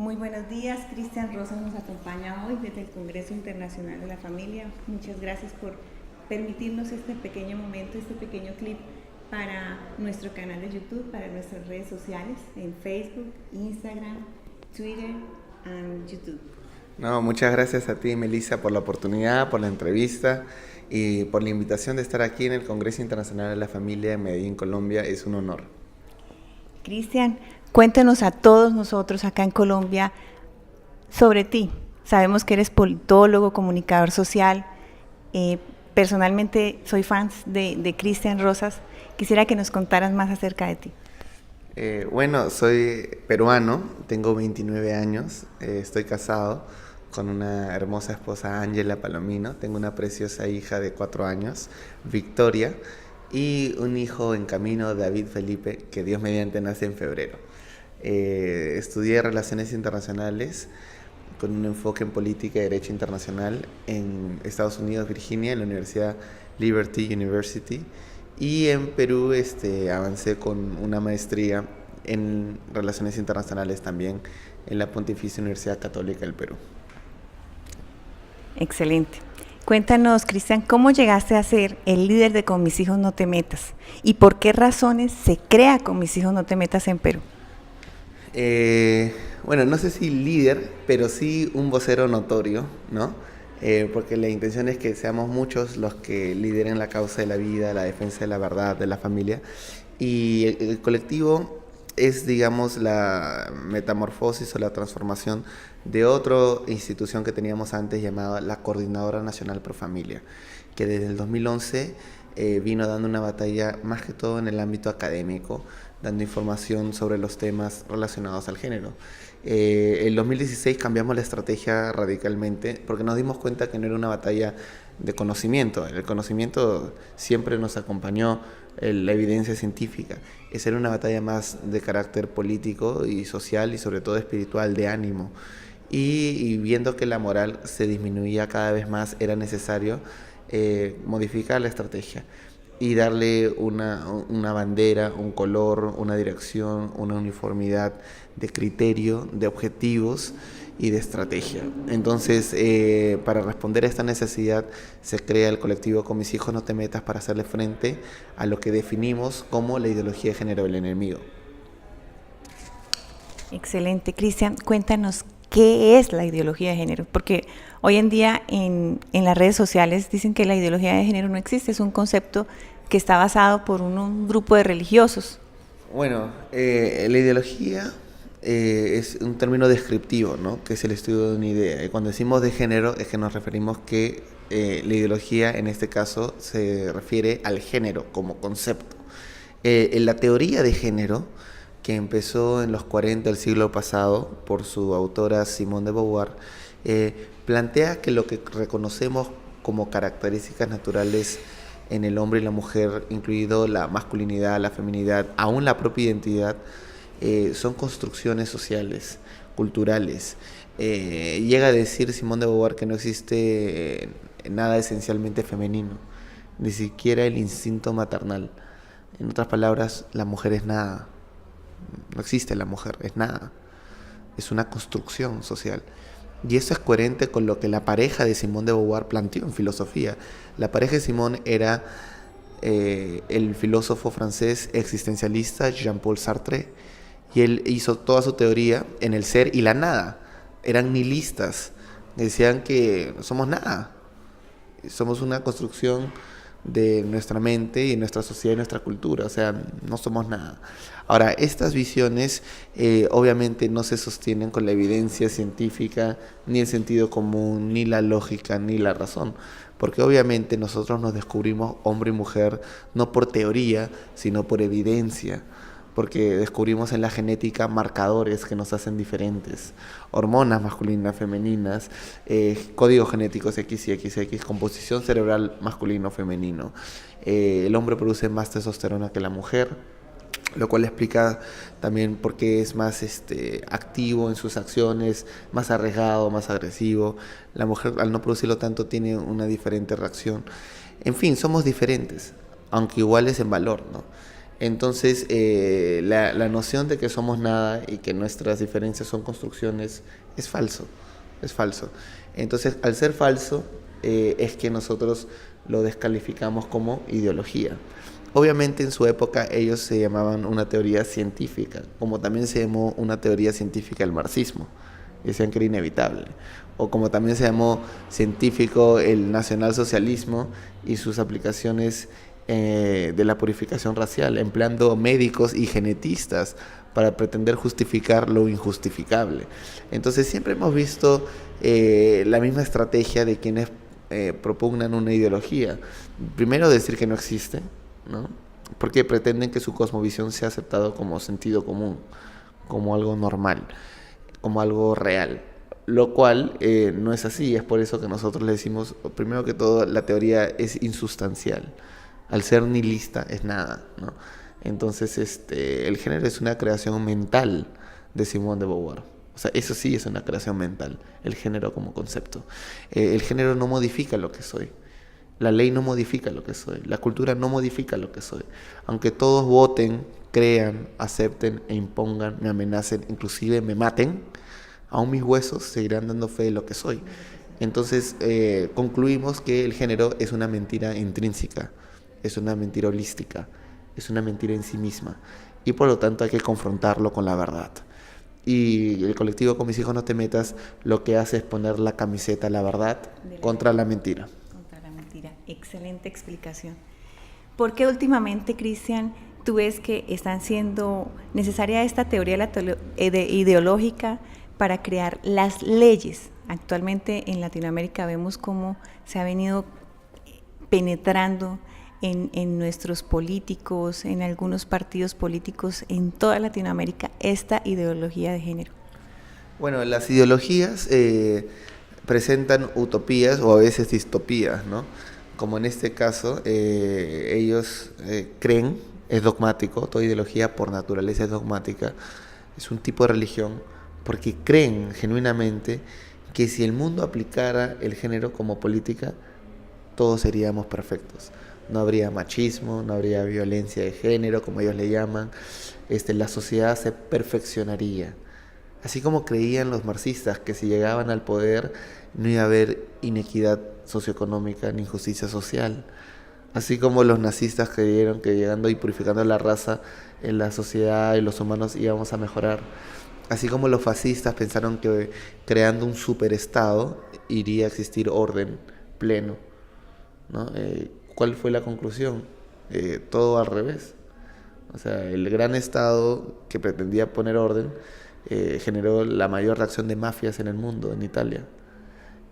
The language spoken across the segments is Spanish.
Muy buenos días, Cristian Rosas nos acompaña hoy desde el Congreso Internacional de la Familia. Muchas gracias por permitirnos este pequeño momento, este pequeño clip para nuestro canal de YouTube, para nuestras redes sociales en Facebook, Instagram, Twitter y YouTube. No, muchas gracias a ti, Melissa, por la oportunidad, por la entrevista y por la invitación de estar aquí en el Congreso Internacional de la Familia en Medellín, Colombia. Es un honor. Cristian, cuéntanos a todos nosotros acá en Colombia sobre ti. Sabemos que eres politólogo, comunicador social. Personalmente soy fan de Cristian Rosas. Quisiera que nos contaras más acerca de ti. Bueno, soy peruano, tengo 29 años, estoy casado con una hermosa esposa, Ángela Palomino. Tengo una preciosa hija de 4 años, Victoria, y un hijo en camino, David Felipe, que Dios mediante nace en febrero. Estudié Relaciones Internacionales con un enfoque en Política y Derecho Internacional en Estados Unidos, Virginia, en la Universidad Liberty University. Y en Perú avancé con una maestría en Relaciones Internacionales también en la Pontificia Universidad Católica del Perú. Excelente. Cuéntanos, Cristian, ¿cómo llegaste a ser el líder de Con mis hijos no te metas? ¿Y por qué razones se crea Con mis hijos no te metas en Perú? Bueno, no sé si líder, pero sí un vocero notorio, ¿no? Porque la intención es que seamos muchos los que lideren la causa de la vida, la defensa de la verdad, de la familia. Y el colectivo es, digamos, la metamorfosis o la transformación de otra institución que teníamos antes llamada la Coordinadora Nacional Pro Familia, que desde el 2011 vino dando una batalla más que todo en el ámbito académico, dando información sobre los temas relacionados al género. En 2016 cambiamos la estrategia radicalmente porque nos dimos cuenta que no era una batalla de conocimiento. El conocimiento siempre nos acompañó, la evidencia científica. Esa era una batalla más de carácter político y social y sobre todo espiritual, de ánimo. Y viendo que la moral se disminuía cada vez más, era necesario modificar la estrategia y darle una bandera, un color, una dirección, una uniformidad de criterio, de objetivos y de estrategia. Entonces, para responder a esta necesidad, se crea el colectivo Con mis hijos no te metas para hacerle frente a lo que definimos como la ideología de género del enemigo. Excelente. Cristian, cuéntanos qué es la ideología de género, porque hoy en día en las redes sociales dicen que la ideología de género no existe, es un concepto que está basado por un grupo de religiosos. Bueno, la ideología es un término descriptivo, ¿no? Que es el estudio de una idea. Y cuando decimos de género es que nos referimos que la ideología en este caso se refiere al género como concepto. En la teoría de género, que empezó en los 40 del siglo pasado por su autora Simone de Beauvoir, plantea que lo que reconocemos como características naturales en el hombre y la mujer, incluido la masculinidad, la feminidad, aún la propia identidad, son construcciones sociales, culturales. Llega a decir Simone de Beauvoir que no existe nada esencialmente femenino, ni siquiera el instinto maternal. En otras palabras, la mujer es nada. No existe la mujer, es nada. Es una construcción social. Y eso es coherente con lo que la pareja de Simone de Beauvoir planteó en filosofía. La pareja de Simone era el filósofo francés existencialista Jean-Paul Sartre, y él hizo toda su teoría en el ser y la nada. Eran nihilistas, decían que somos nada, somos una construcción de nuestra mente y nuestra sociedad y nuestra cultura, o sea, no somos nada. Ahora, estas visiones obviamente no se sostienen con la evidencia científica, ni el sentido común, ni la lógica, ni la razón, porque obviamente nosotros nos descubrimos hombre y mujer no por teoría, sino por evidencia, porque descubrimos en la genética marcadores que nos hacen diferentes, hormonas masculinas, femeninas, códigos genéticos X y XX, composición cerebral masculino-femenino. El hombre produce más testosterona que la mujer, lo cual explica también por qué es más activo en sus acciones, más arriesgado, más agresivo. La mujer, al no producirlo tanto, tiene una diferente reacción. En fin, somos diferentes, aunque iguales en valor, ¿no? Entonces, la noción de que somos nada y que nuestras diferencias son construcciones es falso, es falso. Entonces, al ser falso, es que nosotros lo descalificamos como ideología. Obviamente en su época ellos se llamaban una teoría científica, como también se llamó una teoría científica el marxismo, decían que era inevitable, o como también se llamó científico el nacionalsocialismo y sus aplicaciones de la purificación racial, empleando médicos y genetistas para pretender justificar lo injustificable. Entonces siempre hemos visto la misma estrategia de quienes propugnan una ideología. Primero decir que no existe, ¿no? Porque pretenden que su cosmovisión sea aceptado como sentido común, como algo normal, como algo real, lo cual no es así. Es por eso que nosotros le decimos, primero que todo, la teoría es insustancial. Al ser nihilista es nada, ¿no? Entonces el género es una creación mental de Simone de Beauvoir. O sea, eso sí es una creación mental, el género como concepto. El género no modifica lo que soy. La ley no modifica lo que soy, la cultura no modifica lo que soy. Aunque todos voten, crean, acepten e impongan, me amenacen, inclusive me maten, aún mis huesos seguirán dando fe de lo que soy. Entonces concluimos que el género es una mentira intrínseca, es una mentira holística, es una mentira en sí misma. Y por lo tanto hay que confrontarlo con la verdad. Y el colectivo Con Mis Hijos No Te Metas lo que hace es poner la camiseta a la verdad contra la mentira. Excelente explicación. ¿Por qué últimamente, Cristian, tú ves que están siendo necesaria esta teoría ideológica para crear las leyes? Actualmente en Latinoamérica vemos cómo se ha venido penetrando en nuestros políticos, en algunos partidos políticos en toda Latinoamérica, esta ideología de género. Bueno, las ideologías presentan utopías o a veces distopías, ¿no? Como en este caso, ellos creen, es dogmático, toda ideología por naturaleza es dogmática, es un tipo de religión, porque creen genuinamente que si el mundo aplicara el género como política, todos seríamos perfectos. No habría machismo, no habría violencia de género, como ellos le llaman, la sociedad se perfeccionaría. Así como creían los marxistas que si llegaban al poder no iba a haber inequidad socioeconómica ni justicia social. Así como los nazistas creyeron que llegando y purificando la raza en la sociedad y los humanos íbamos a mejorar. Así como los fascistas pensaron que creando un superestado iría a existir orden pleno, ¿no? ¿Cuál fue la conclusión? Todo al revés. O sea, el gran estado que pretendía poner orden generó la mayor reacción de mafias en el mundo, en Italia.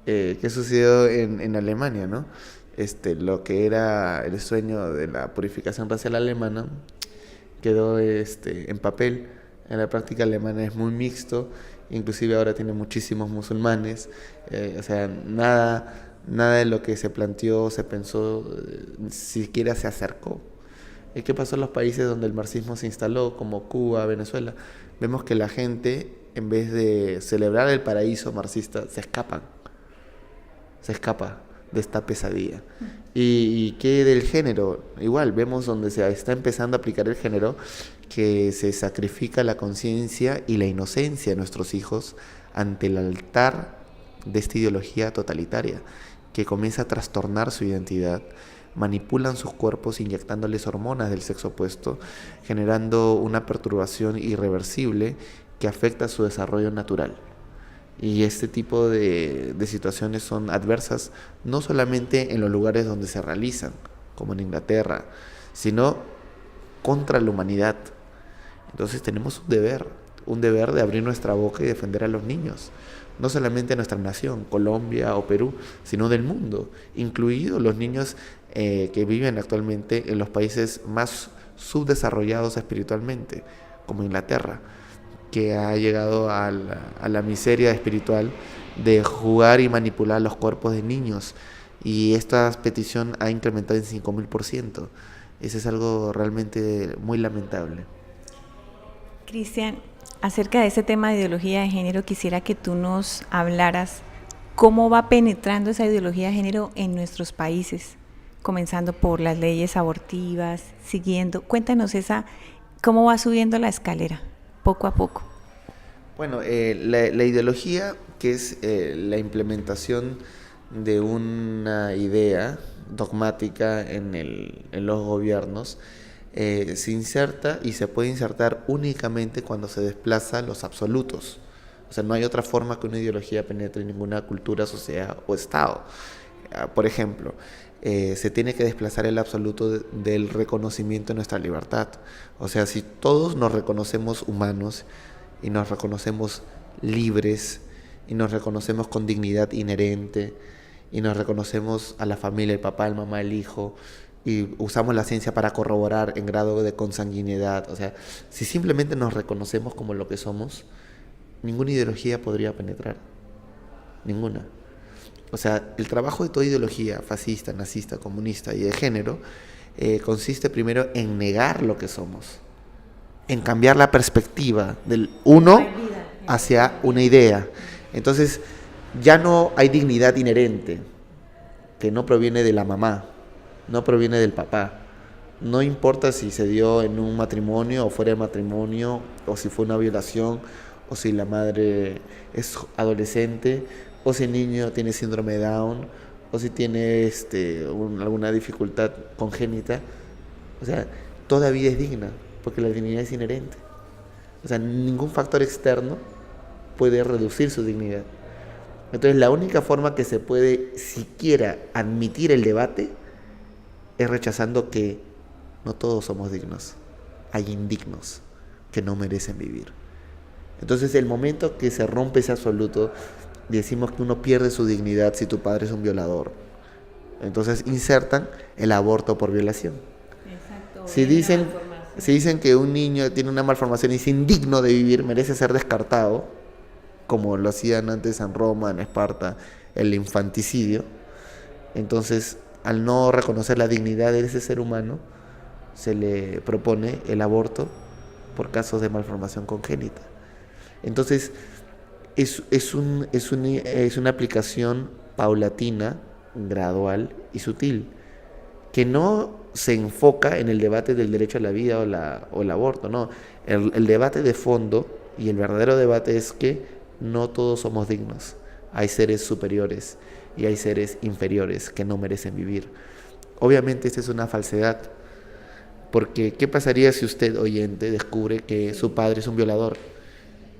¿Qué sucedió en Alemania, ¿no? Lo que era el sueño de la purificación racial alemana quedó en papel. En la práctica alemana es muy mixto, inclusive ahora tiene muchísimos musulmanes. O sea, nada de lo que se planteó, se pensó, siquiera se acercó. ¿Y qué pasó en los países donde el marxismo se instaló, como Cuba, Venezuela? Vemos que la gente, en vez de celebrar el paraíso marxista, se escapa de esta pesadilla. ¿Y qué del género? Igual, vemos donde se está empezando a aplicar el género, que se sacrifica la conciencia y la inocencia de nuestros hijos ante el altar de esta ideología totalitaria, que comienza a trastornar su identidad. Manipulan sus cuerpos inyectándoles hormonas del sexo opuesto, generando una perturbación irreversible que afecta su desarrollo natural. Y este tipo de situaciones son adversas no solamente en los lugares donde se realizan, como en Inglaterra, sino contra la humanidad. Entonces tenemos un deber de abrir nuestra boca y defender a los niños, no solamente de nuestra nación, Colombia o Perú, sino del mundo, incluidos los niños que viven actualmente en los países más subdesarrollados espiritualmente, como Inglaterra, que ha llegado a la miseria espiritual de jugar y manipular los cuerpos de niños, y esta petición ha incrementado en 5.000%. Eso es algo realmente muy lamentable. Cristian, acerca de ese tema de ideología de género, quisiera que tú nos hablaras cómo va penetrando esa ideología de género en nuestros países, comenzando por las leyes abortivas, siguiendo. Cuéntanos cómo va subiendo la escalera, poco a poco. Bueno, la ideología, que es la implementación de una idea dogmática en los gobiernos, se inserta y se puede insertar únicamente cuando se desplaza los absolutos. O sea, no hay otra forma que una ideología penetre en ninguna cultura, sociedad o Estado. Por ejemplo, se tiene que desplazar el absoluto del reconocimiento de nuestra libertad. O sea, si todos nos reconocemos humanos y nos reconocemos libres y nos reconocemos con dignidad inherente y nos reconocemos a la familia, el papá, el mamá, el hijo, y usamos la ciencia para corroborar en grado de consanguinidad, o sea, si simplemente nos reconocemos como lo que somos, ninguna ideología podría penetrar, ninguna. O sea, el trabajo de toda ideología fascista, nazista, comunista y de género consiste primero en negar lo que somos, en cambiar la perspectiva del uno hacia una idea. Entonces, ya no hay dignidad inherente, que no proviene de la mamá, no proviene del papá. No importa si se dio en un matrimonio o fuera de matrimonio, o si fue una violación, o si la madre es adolescente, o si el niño tiene síndrome de Down, o si tiene alguna dificultad congénita. O sea, toda vida es digna, porque la dignidad es inherente. O sea, ningún factor externo puede reducir su dignidad. Entonces, la única forma que se puede siquiera admitir el debate es rechazando que no todos somos dignos. Hay indignos que no merecen vivir. Entonces, el momento que se rompe ese absoluto, decimos que uno pierde su dignidad si tu padre es un violador. Entonces, insertan el aborto por violación. Exacto. Si dicen que un niño tiene una malformación y es indigno de vivir, merece ser descartado, como lo hacían antes en Roma, en Esparta, el infanticidio, entonces, al no reconocer la dignidad de ese ser humano, se le propone el aborto por casos de malformación congénita. Entonces, es una aplicación paulatina, gradual y sutil, que no se enfoca en el debate del derecho a la vida o el aborto, no. El debate de fondo y el verdadero debate es que no todos somos dignos. Hay seres superiores y hay seres inferiores que no merecen vivir. Obviamente esta es una falsedad, porque ¿qué pasaría si usted, oyente, descubre que su padre es un violador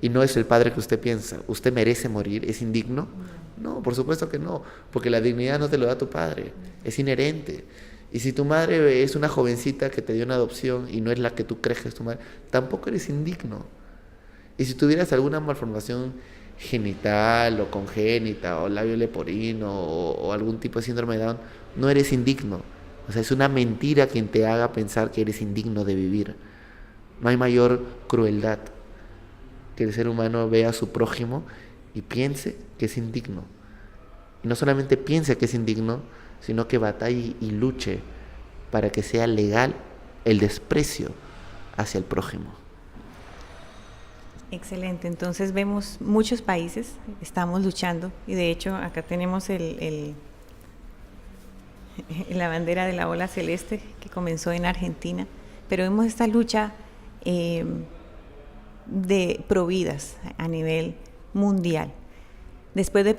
y no es el padre que usted piensa? ¿Usted merece morir? ¿Es indigno? No, por supuesto que no, porque la dignidad no te lo da tu padre, es inherente. Y si tu madre es una jovencita que te dio una adopción y no es la que tú crees que es tu madre, tampoco eres indigno. Y si tuvieras alguna malformación genital o congénita o labio leporino o algún tipo de síndrome de Down, no eres indigno. O sea, es una mentira quien te haga pensar que eres indigno de vivir. No hay mayor crueldad que el ser humano vea a su prójimo y piense que es indigno. Y no solamente piense que es indigno, sino que batalle y luche para que sea legal el desprecio hacia el prójimo. Excelente, entonces vemos muchos países, estamos luchando y de hecho acá tenemos la bandera de la ola celeste que comenzó en Argentina, pero vemos esta lucha de providas a nivel mundial. Después de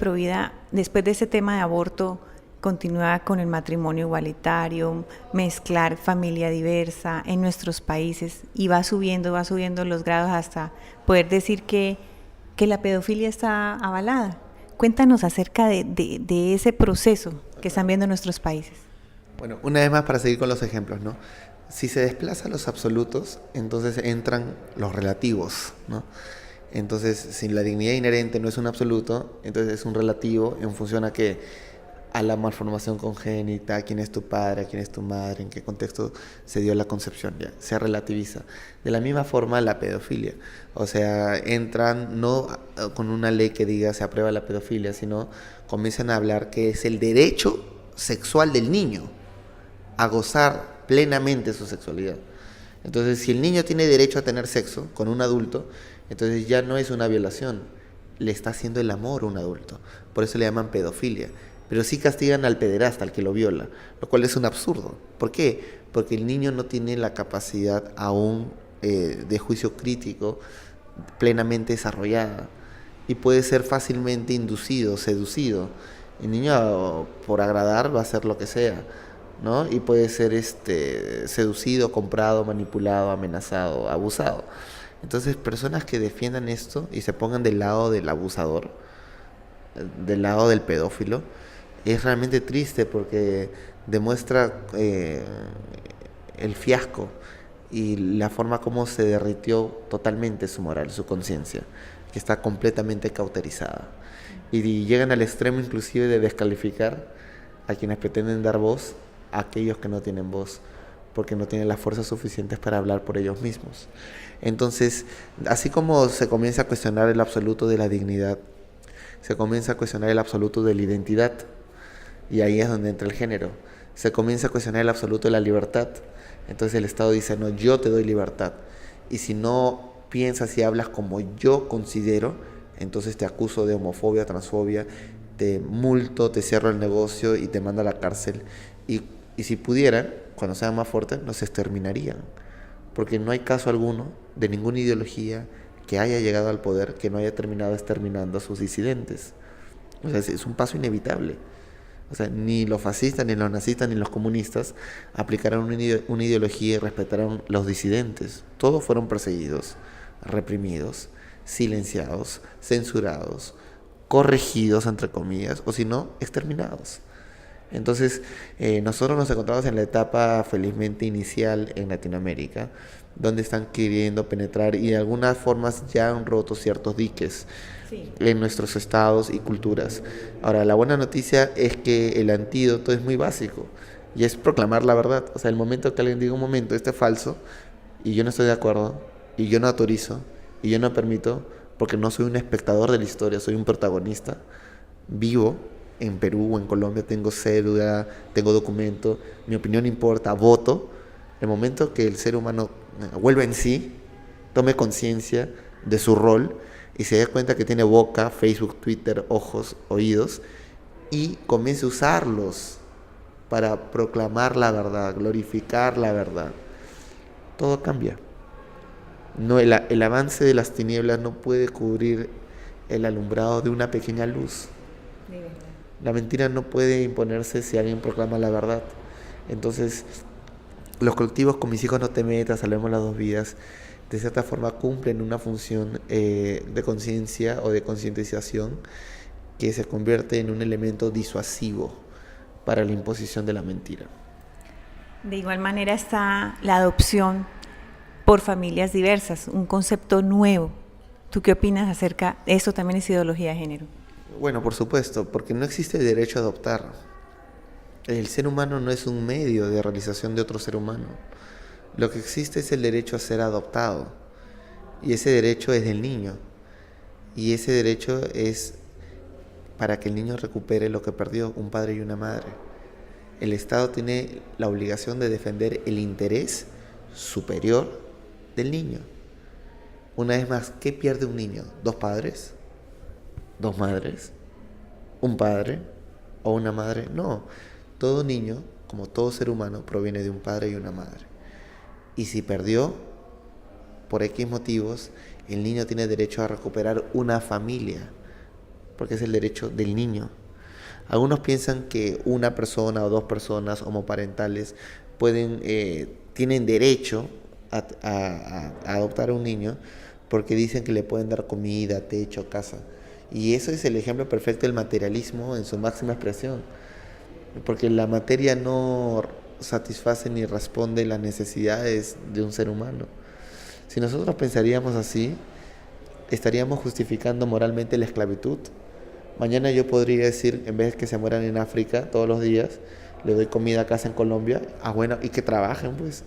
ese tema de aborto, continúa con el matrimonio igualitario, mezclar familia diversa en nuestros países y va subiendo los grados hasta poder decir que la pedofilia está avalada. Cuéntanos acerca de ese proceso que están viendo nuestros países. Bueno, una vez más para seguir con los ejemplos, ¿no? Si se desplazan los absolutos, entonces entran los relativos, ¿no? Entonces, si la dignidad inherente no es un absoluto, entonces es un relativo en función a que a la malformación congénita, quién es tu padre, quién es tu madre, en qué contexto se dio la concepción, ya se relativiza. De la misma forma la pedofilia, o sea, entran no con una ley que diga se aprueba la pedofilia, sino comienzan a hablar que es el derecho sexual del niño a gozar plenamente su sexualidad. Entonces, si el niño tiene derecho a tener sexo con un adulto, entonces ya no es una violación, le está haciendo el amor a un adulto. Por eso le llaman pedofilia. pero sí castigan al pederasta, al que lo viola, lo cual es un absurdo. ¿Por qué? Porque el niño no tiene la capacidad aún de juicio crítico plenamente desarrollada y puede ser fácilmente inducido, seducido. El niño por agradar va a hacer lo que sea, ¿no? Y puede ser seducido, comprado, manipulado, amenazado, abusado. Entonces, personas que defiendan esto y se pongan del lado del abusador, del lado del pedófilo, es realmente triste porque demuestra el fiasco y la forma como se derritió totalmente su moral, su conciencia, que está completamente cauterizada. Y llegan al extremo inclusive de descalificar a quienes pretenden dar voz a aquellos que no tienen voz, porque no tienen las fuerzas suficientes para hablar por ellos mismos. Entonces, así como se comienza a cuestionar el absoluto de la dignidad, se comienza a cuestionar el absoluto de la identidad, y ahí es donde entra el género. Se comienza a cuestionar el absoluto de la libertad. Entonces el Estado dice, no, yo te doy libertad. Y si no piensas y hablas como yo considero, entonces te acuso de homofobia, transfobia, te multo, te cierro el negocio y te mando a la cárcel. Y si pudieran, cuando sean más fuertes, nos exterminarían. Porque no hay caso alguno de ninguna ideología que haya llegado al poder que no haya terminado exterminando a sus disidentes. O sea, es un paso inevitable. O sea, ni los fascistas, ni los nazistas, ni los comunistas aplicaron una ideología y respetaron los disidentes. Todos fueron perseguidos, reprimidos, silenciados, censurados, corregidos, entre comillas, o si no, exterminados. Entonces, nosotros nos encontramos en la etapa felizmente inicial en Latinoamérica, donde están queriendo penetrar y de algunas formas ya han roto ciertos diques en nuestros estados y culturas. Ahora, la buena noticia es que el antídoto es muy básico y es proclamar la verdad. O sea, el momento que alguien diga un momento, esto es falso y yo no estoy de acuerdo y yo no autorizo y yo no permito, porque no soy un espectador de la historia, soy un protagonista vivo. En Perú o en Colombia tengo cédula, tengo documento, mi opinión importa, voto. El momento que el ser humano vuelva en sí, tome conciencia de su rol y se dé cuenta que tiene boca, Facebook, Twitter, ojos, oídos, y comience a usarlos para proclamar la verdad, glorificar la verdad, todo cambia. No, el avance de las tinieblas no puede cubrir el alumbrado de una pequeña luz. La mentira no puede imponerse si alguien proclama la verdad. Entonces, los colectivos con Mis hijos no te metas, Salvemos las dos vidas, de cierta forma cumplen una función de conciencia o de concientización que se convierte en un elemento disuasivo para la imposición de la mentira. De igual manera está la adopción por familias diversas, un concepto nuevo. ¿Tú qué opinas acerca de eso? También es ideología de género. Bueno, por supuesto, porque no existe derecho a adoptar. El ser humano no es un medio de realización de otro ser humano. Lo que existe es el derecho a ser adoptado. Y ese derecho es del niño. Y ese derecho es para que el niño recupere lo que perdió, un padre y una madre. El Estado tiene la obligación de defender el interés superior del niño. Una vez más, ¿qué pierde un niño? ¿Dos padres? ¿Dos madres? ¿Un padre? ¿O una madre? No. Todo niño, como todo ser humano, proviene de un padre y una madre. Y si perdió, por X motivos, el niño tiene derecho a recuperar una familia, porque es el derecho del niño. Algunos piensan que una persona o dos personas homoparentales tienen derecho a adoptar a un niño porque dicen que le pueden dar comida, techo, casa. Y eso es el ejemplo perfecto del materialismo en su máxima expresión, porque la materia no satisface ni responde las necesidades de un ser humano. Si nosotros pensaríamos así, estaríamos justificando moralmente la esclavitud. Mañana yo podría decir, en vez de que se mueran en África todos los días, le doy comida a casa en Colombia, bueno, y que trabajen pues.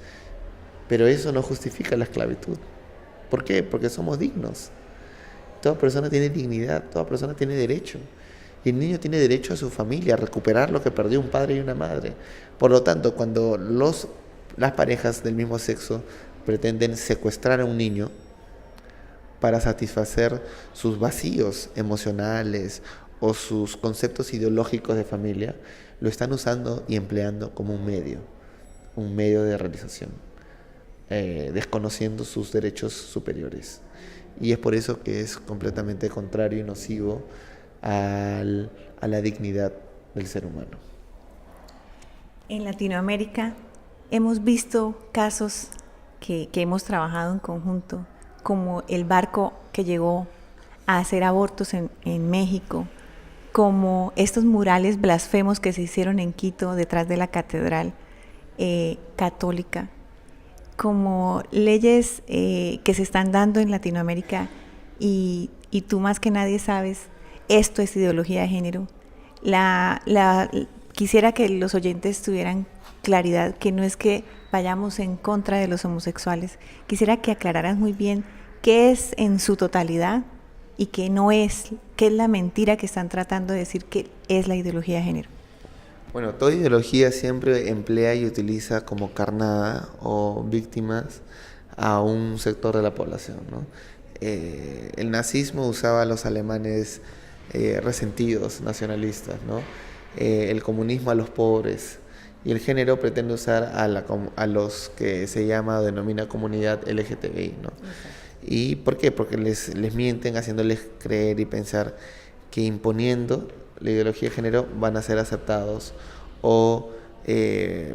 Pero eso no justifica la esclavitud. ¿Por qué? Porque somos dignos. Toda persona tiene dignidad, toda persona tiene derecho. Y el niño tiene derecho a su familia, a recuperar lo que perdió un padre y una madre. Por lo tanto, cuando las parejas del mismo sexo pretenden secuestrar a un niño para satisfacer sus vacíos emocionales o sus conceptos ideológicos de familia lo están usando y empleando como un medio de realización, desconociendo sus derechos superiores. Y es por eso que es completamente contrario y nocivo a la dignidad del ser humano. En Latinoamérica hemos visto casos que hemos trabajado en conjunto, como el barco que llegó a hacer abortos en México, como estos murales blasfemos que se hicieron en Quito detrás de la catedral católica, como leyes que se están dando en Latinoamérica y tú más que nadie sabes, esto es ideología de género. Quisiera que los oyentes tuvieran claridad que no es que vayamos en contra de los homosexuales. Quisiera que aclararas muy bien qué es en su totalidad y qué no es, qué es la mentira que están tratando de decir que es la ideología de género. Bueno, toda ideología siempre emplea y utiliza como carnada o víctimas a un sector de la población, ¿no? El nazismo usaba a los alemanes resentidos, nacionalistas, ¿no? El comunismo a los pobres, y el género pretende usar a los que se llama o denomina comunidad LGTBI, ¿no? ¿Y por qué? Porque les mienten haciéndoles creer y pensar que imponiendo la ideología de género van a ser aceptados o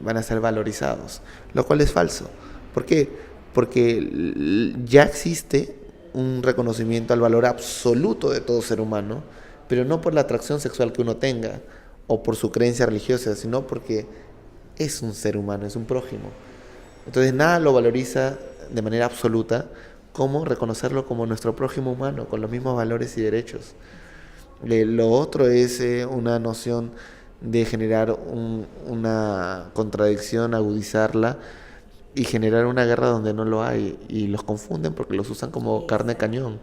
van a ser valorizados, lo cual es falso. ¿Por qué? Porque ya existe un reconocimiento al valor absoluto de todo ser humano, pero no por la atracción sexual que uno tenga o por su creencia religiosa, sino porque es un ser humano, es un prójimo. Entonces nada lo valoriza de manera absoluta como reconocerlo como nuestro prójimo humano, con los mismos valores y derechos. Lo otro es una noción de generar una contradicción, agudizarla y generar una guerra donde no lo hay, y los confunden porque los usan como carne de cañón.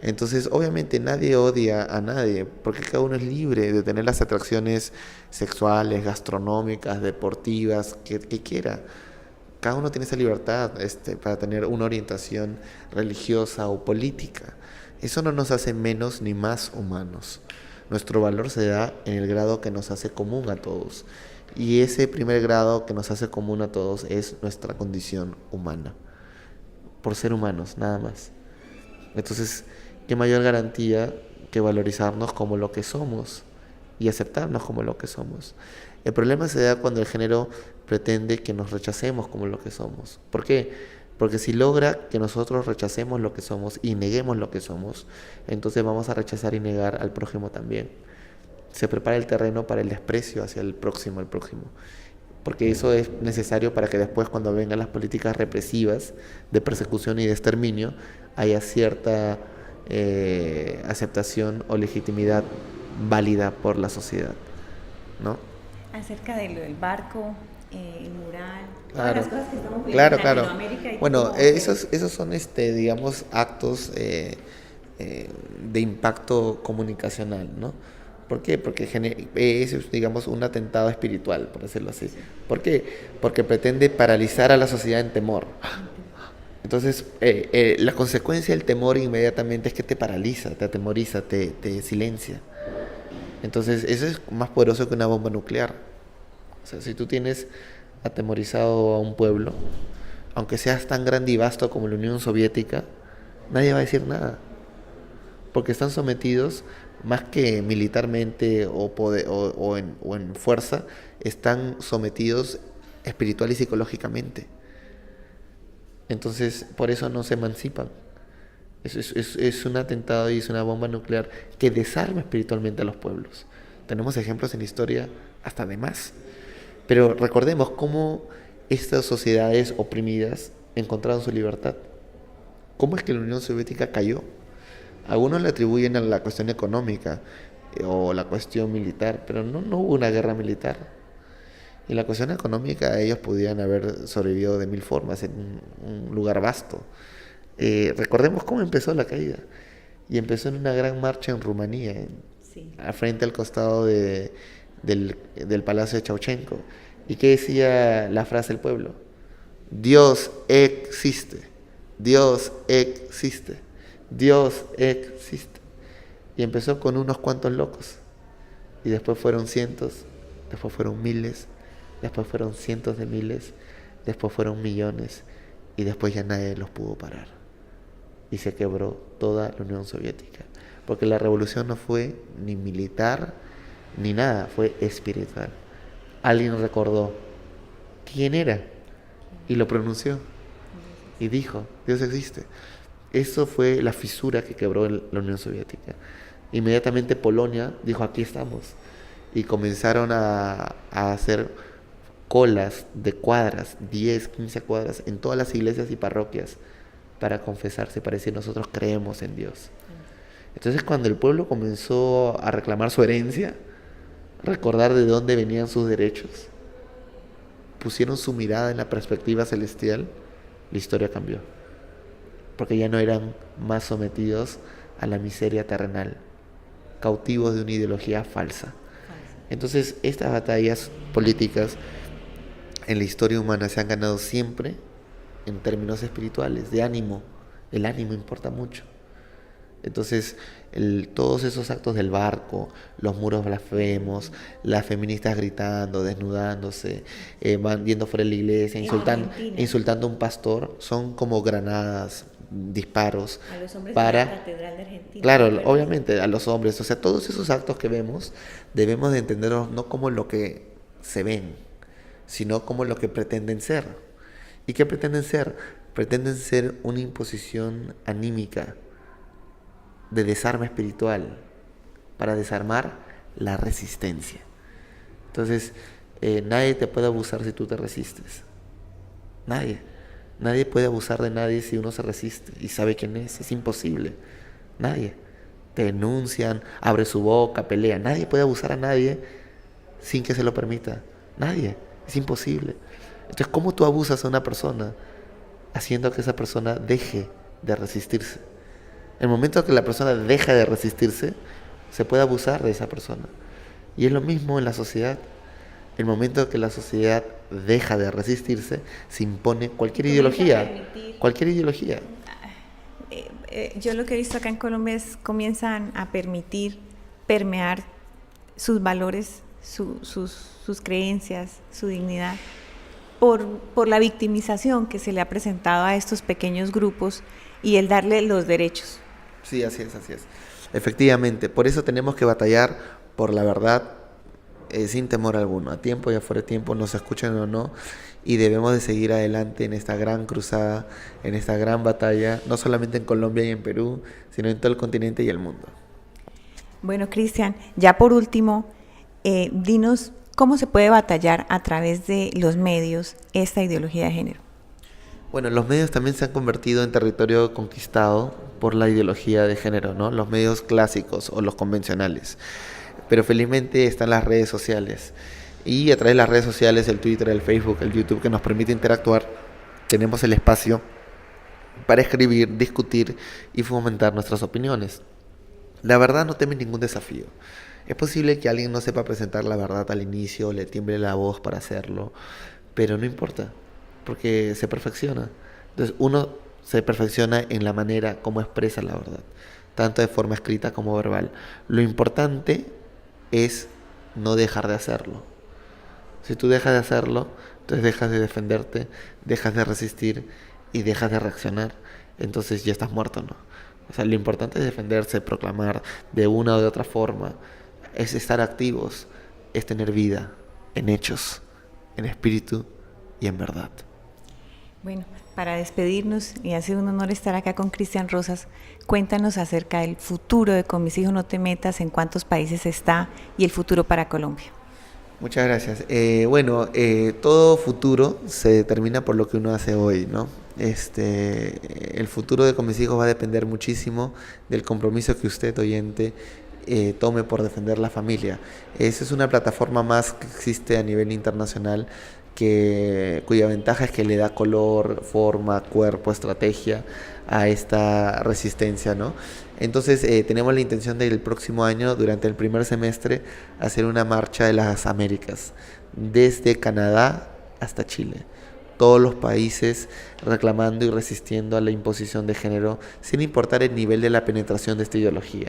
Entonces obviamente nadie odia a nadie, porque cada uno es libre de tener las atracciones sexuales, gastronómicas, deportivas, que quiera. Cada uno tiene esa libertad para tener una orientación religiosa o política. Eso no nos hace menos ni más humanos. Nuestro valor se da en el grado que nos hace común a todos. Y ese primer grado que nos hace común a todos es nuestra condición humana. Por ser humanos, nada más. Entonces, ¿qué mayor garantía que valorizarnos como lo que somos y aceptarnos como lo que somos? El problema se da cuando el género pretende que nos rechacemos como lo que somos. ¿Por qué? Porque si logra que nosotros rechacemos lo que somos y neguemos lo que somos, entonces vamos a rechazar y negar al prójimo también. Se prepara el terreno para el desprecio hacia el próximo, porque eso es necesario para que después, cuando vengan las políticas represivas de persecución y de exterminio, haya cierta aceptación o legitimidad válida por la sociedad, ¿no? Acerca de lo del barco, el mural, claro, todas las cosas que estamos viendo en Latinoamérica. Bueno, esos son, digamos, actos de impacto comunicacional, ¿no? ¿Por qué? Porque es, digamos, un atentado espiritual, por decirlo así. ¿Por qué? Porque pretende paralizar a la sociedad en temor. Entonces, la consecuencia del temor inmediatamente es que te paraliza, te atemoriza, te silencia. Entonces, eso es más poderoso que una bomba nuclear. O sea, si tú tienes atemorizado a un pueblo, aunque seas tan grande y vasto como la Unión Soviética, nadie va a decir nada. Porque están sometidos, más que militarmente o en fuerza, están sometidos espiritual y psicológicamente. Entonces, por eso no se emancipan. Es un atentado y es una bomba nuclear que desarma espiritualmente a los pueblos. Tenemos ejemplos en la historia hasta de más. Pero recordemos cómo estas sociedades oprimidas encontraron su libertad. ¿Cómo es que la Unión Soviética cayó? Algunos le atribuyen a la cuestión económica o la cuestión militar, pero no hubo una guerra militar. Y la cuestión económica, ellos podían haber sobrevivido de mil formas en un lugar vasto. Recordemos cómo empezó la caída. Y empezó en una gran marcha en Rumanía, frente al costado del Palacio de Ceausescu. ¿Y qué decía la frase del pueblo? Dios existe, Dios existe, Dios existe. Y empezó con unos cuantos locos. y después fueron cientos, después fueron miles, después fueron cientos de miles, después fueron millones, y después ya nadie los pudo parar. Y se quebró toda la Unión Soviética. Porque la revolución no fue ni militar ni nada, fue espiritual. Alguien recordó quién era y lo pronunció y dijo, Dios existe. Eso fue la fisura que quebró la Unión Soviética. Inmediatamente Polonia dijo, aquí estamos. Y comenzaron a hacer colas de cuadras, 10, 15 cuadras, en todas las iglesias y parroquias para confesarse, para decir nosotros creemos en Dios. Entonces cuando el pueblo comenzó a reclamar su herencia, recordar de dónde venían sus derechos, pusieron su mirada en la perspectiva celestial, la historia cambió. Porque ya no eran más sometidos a la miseria terrenal, cautivos de una ideología falsa. Entonces estas batallas políticas en la historia humana se han ganado siempre en términos espirituales, de ánimo. El ánimo importa mucho. Entonces, todos esos actos del barco, los muros blasfemos, las feministas gritando, desnudándose, van yendo fuera de la iglesia, insultando a un pastor, son como granadas, disparos. A los hombres para, de la Catedral de Argentina. claro, obviamente, a los hombres. O sea, todos esos actos que vemos, debemos de entenderlos no como lo que se ven, sino como lo que pretenden ser. ¿Y qué pretenden ser? Pretenden ser una imposición anímica de desarme espiritual para desarmar la resistencia. Entonces, nadie te puede abusar si tú te resistes. Nadie puede abusar de nadie si uno se resiste y sabe quién es imposible. Nadie. Te denuncian, abre su boca, pelea. Nadie puede abusar a nadie sin que se lo permita. Nadie. Es imposible. Entonces, ¿cómo tú abusas a una persona? Haciendo que esa persona deje de resistirse. El momento que la persona deja de resistirse, se puede abusar de esa persona. Y es lo mismo en la sociedad. El momento que la sociedad deja de resistirse, se impone cualquier ideología. Cualquier ideología. Yo lo que he visto acá en Colombia es comienzan a permitir permear sus valores, sus creencias, su dignidad, por la victimización que se le ha presentado a estos pequeños grupos y el darle los derechos. Sí, así es. Efectivamente, por eso tenemos que batallar por la verdad sin temor alguno, a tiempo y afuera de tiempo, nos escuchen o no, y debemos de seguir adelante en esta gran cruzada, en esta gran batalla, no solamente en Colombia y en Perú, sino en todo el continente y el mundo. Bueno, Cristian, ya por último, dinos cómo se puede batallar a través de los medios esta ideología de género. Bueno, los medios también se han convertido en territorio conquistado por la ideología de género, ¿no? Los medios clásicos o los convencionales. Pero felizmente están las redes sociales. Y a través de las redes sociales, el Twitter, el Facebook, el YouTube, que nos permite interactuar, tenemos el espacio para escribir, discutir y fomentar nuestras opiniones. La verdad no teme ningún desafío. Es posible que alguien no sepa presentar la verdad al inicio, le tiemble la voz para hacerlo, pero no importa, porque se perfecciona. Entonces uno se perfecciona en la manera como expresa la verdad, tanto de forma escrita como verbal. Lo importante es no dejar de hacerlo. Si tú dejas de hacerlo, entonces dejas de defenderte, dejas de resistir y dejas de reaccionar. Entonces ya estás muerto, ¿no? O sea, lo importante es defenderse, proclamar de una o de otra forma, es estar activos, es tener vida en hechos, en espíritu y en verdad. Bueno, para despedirnos, y ha sido un honor estar acá con Cristian Rosas, cuéntanos acerca del futuro de Con mis hijos no te metas, en cuántos países está y el futuro para Colombia. Muchas gracias. Todo futuro se determina por lo que uno hace hoy, ¿no? El futuro de Con mis hijos va a depender muchísimo del compromiso que usted, oyente, tome por defender la familia. Esa es una plataforma más que existe a nivel internacional, cuya ventaja es que le da color, forma, cuerpo, estrategia a esta resistencia, ¿no? Entonces tenemos la intención del próximo año, durante el primer semestre, hacer una marcha de las Américas, desde Canadá hasta Chile. Todos los países reclamando y resistiendo a la imposición de género, sin importar el nivel de la penetración de esta ideología.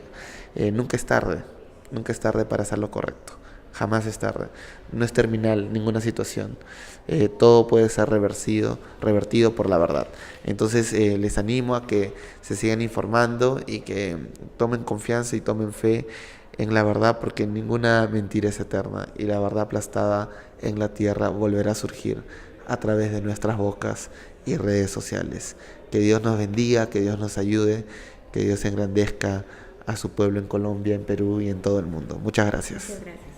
Nunca es tarde. Nunca es tarde para hacer lo correcto. Jamás es tarde. No es terminal ninguna situación. Todo puede ser revertido por la verdad. Entonces les animo a que se sigan informando y que tomen confianza y tomen fe en la verdad, porque ninguna mentira es eterna y la verdad aplastada en la tierra volverá a surgir a través de nuestras bocas y redes sociales. Que Dios nos bendiga, que Dios nos ayude, que Dios engrandezca a su pueblo en Colombia, en Perú y en todo el mundo. Muchas gracias. Muchas gracias.